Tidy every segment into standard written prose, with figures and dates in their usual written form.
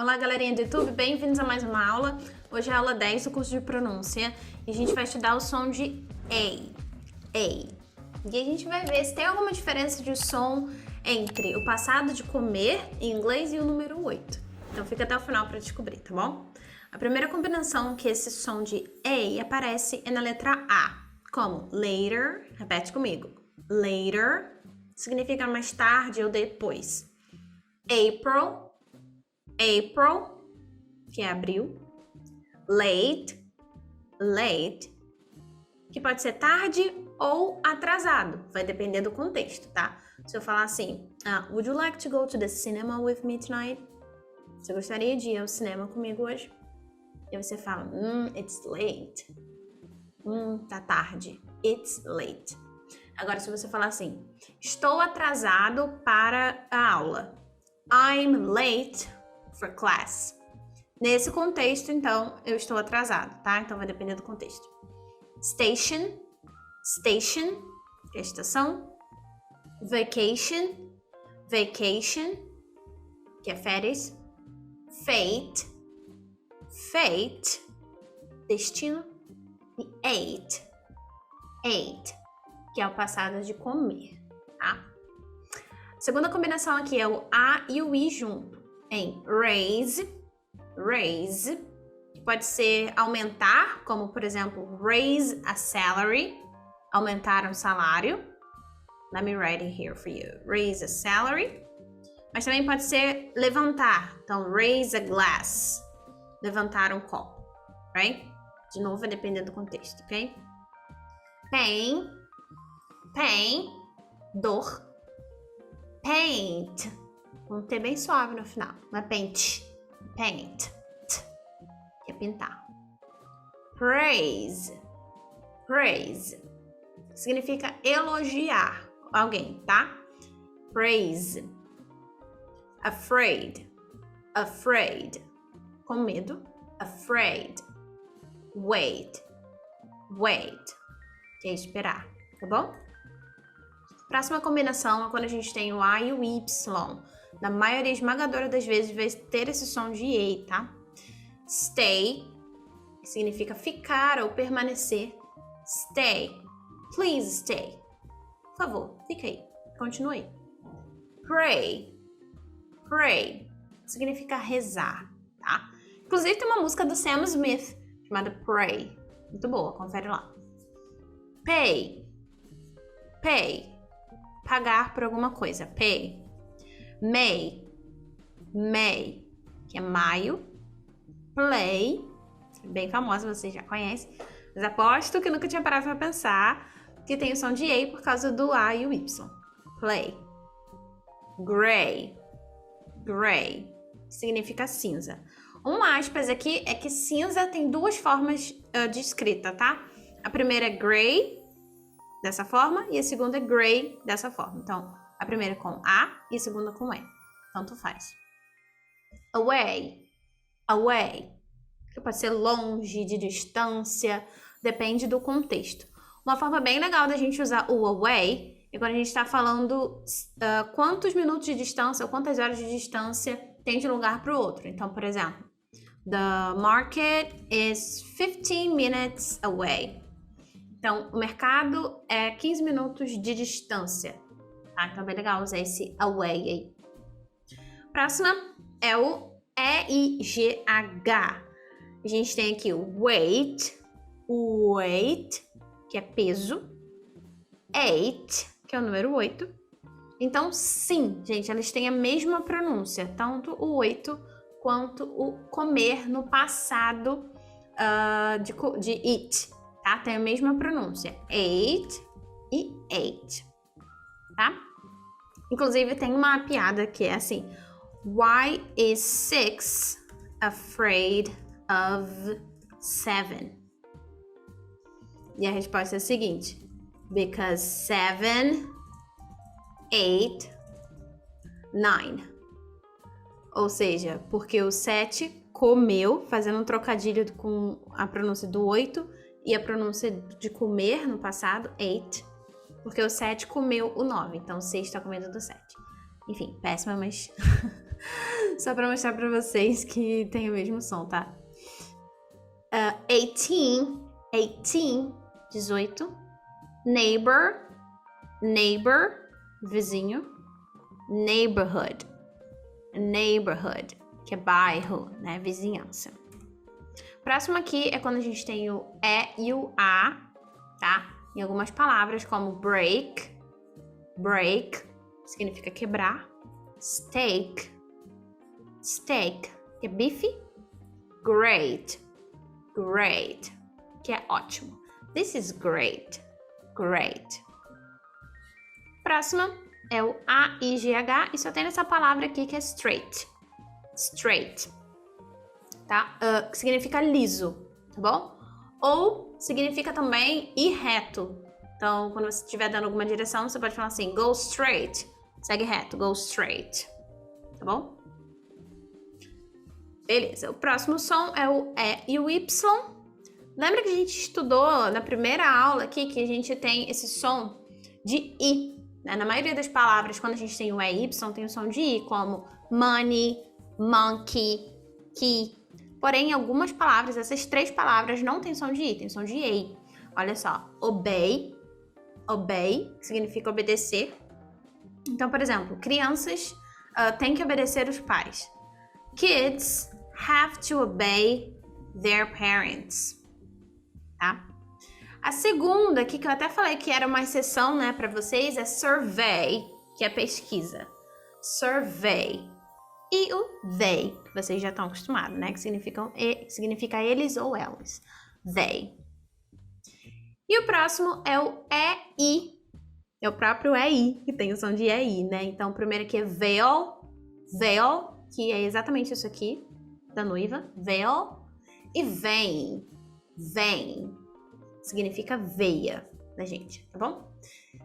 Olá, galerinha do YouTube, bem-vindos a mais uma aula. Hoje é a aula 10 do curso de pronúncia e a gente vai estudar o som de A. E a gente vai ver se tem alguma diferença de som entre o passado de comer em inglês e o número 8. Então fica até o final para descobrir, tá bom? A primeira combinação que esse som de A aparece é na letra A, como later, repete comigo. Later significa mais tarde ou depois. April, que é abril. Late, que pode ser tarde ou atrasado, vai depender do contexto, tá? Se eu falar assim, would you like to go to the cinema with me tonight? Você gostaria de ir ao cinema comigo hoje? E você fala, it's late. Tá tarde. It's late. Agora, se você falar assim, estou atrasado para a aula. I'm late for class. Nesse contexto, então, eu estou atrasado, tá? Então, vai depender do contexto. Station, que é estação. Vacation, que é férias. Fate, destino. E ate, que é o passado de comer, tá? Segunda combinação aqui é o A e o I junto, em raise, que pode ser aumentar, como por exemplo, raise a salary, aumentar um salário. Let me write it here for you. Raise a salary. Mas também pode ser levantar, então raise a glass, levantar um copo, right? De novo, vai depender do contexto, ok? Pain, dor. Paint, um T bem suave no final, não é paint, que é pintar. Praise, significa elogiar alguém, tá? Praise. Afraid, com medo, afraid. Wait, que é esperar, tá bom? Próxima combinação é quando a gente tem o A e o Y. Na maioria esmagadora das vezes vai ter esse som de A, tá? Stay, que significa ficar ou permanecer. Stay, please stay. Por favor, fica aí, continue. Pray, significa rezar, tá? Inclusive tem uma música do Sam Smith chamada Pray. Muito boa, confere lá. Pay, pagar por alguma coisa, pay. May, que é maio. Play, bem famosa, vocês já conhecem, mas aposto que nunca tinha parado pra pensar que tem o som de A por causa do A e o Y. Play. Gray, significa cinza. Um aspas aqui é que cinza tem duas formas de escrita, tá? A primeira é gray, dessa forma, e a segunda é gray, dessa forma. Então, a primeira é com A e a segunda com E. Tanto faz. Away, que pode ser longe, de distância, depende do contexto. Uma forma bem legal da gente usar o away é quando a gente está falando quantos minutos de distância ou quantas horas de distância tem de um lugar para o outro. Então, por exemplo, the market is 15 minutes away. Então, o mercado é 15 minutos de distância, tá? Então, é bem legal usar esse away aí. Próxima é o EIGH. A gente tem aqui o weight, que é peso. 8, que é o número 8. Então, sim, gente, eles têm a mesma pronúncia, tanto o 8 quanto o comer no passado de eat. Tá? Tem a mesma pronúncia. Ate e ate. Tá? Inclusive, tem uma piada que é assim. Why is 6 afraid of 7? E a resposta é a seguinte. Because 7, 8, 9. Ou seja, porque o 7 comeu, fazendo um trocadilho com a pronúncia do 8 e a pronúncia de comer no passado, ate, porque o 7 comeu o 9, então o 6 está comendo do 7. Enfim, péssima, mas Só pra mostrar pra vocês que tem o mesmo som, tá? 18, 18. Neighbor, vizinho. Neighborhood, que é bairro, né? Vizinhança. Próximo aqui é quando a gente tem o E e o A, tá? Em algumas palavras, como break, significa quebrar. Steak, que é bife. Great, que é ótimo. This is great. Próxima é o A-I-G-H e só tem essa palavra aqui que é straight, tá? Que significa liso, tá bom? Ou significa também ir reto. Então, quando você estiver dando alguma direção, você pode falar assim, go straight, segue reto, go straight, tá bom? Beleza, o próximo som é o E e o Y. Lembra que a gente estudou na primeira aula aqui que a gente tem esse som de I, né? Na maioria das palavras, quando a gente tem o E e Y, tem o som de I, como money, monkey, key. Porém, em algumas palavras, essas 3 palavras não tem som de I, tem som de EI. Olha só, obey, que significa obedecer. Então, por exemplo, crianças têm que obedecer os pais. Kids have to obey their parents. Tá? A segunda aqui, que eu até falei que era uma exceção, né, para vocês, é survey, que é pesquisa. Survey. E o they, que vocês já estão acostumados, né, que significa eles ou elas. They. E o próximo é o EI. É o próprio EI, que tem o som de EI, né? Então, o primeiro aqui é veil, que é exatamente isso aqui, da noiva. Veil. E vem. Significa veia da gente, tá bom?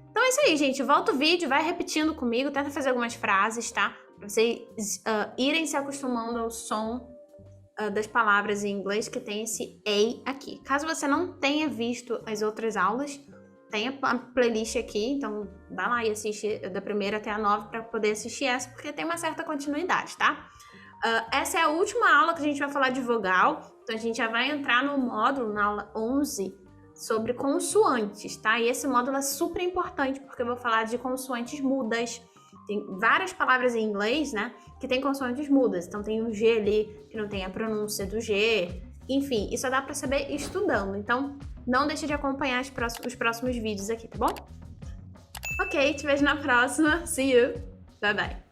Então é isso aí, gente. Volta o vídeo, vai repetindo comigo, tenta fazer algumas frases, tá? Pra vocês irem se acostumando ao som das palavras em inglês que tem esse A aqui. Caso você não tenha visto as outras aulas, tem a playlist aqui, então vai lá e assiste da primeira até a 9 para poder assistir essa, porque tem uma certa continuidade, tá? Essa é a última aula que a gente vai falar de vogal, então a gente já vai entrar no módulo, na aula 11, sobre consoantes, tá? E esse módulo é super importante, porque eu vou falar de consoantes mudas. Tem várias palavras em inglês, né, que tem consoantes mudas. Então tem o G ali, que não tem a pronúncia do G. Enfim, isso dá pra saber estudando. Então, não deixe de acompanhar os próximos vídeos aqui, tá bom? Ok, te vejo na próxima. See you. Bye, bye.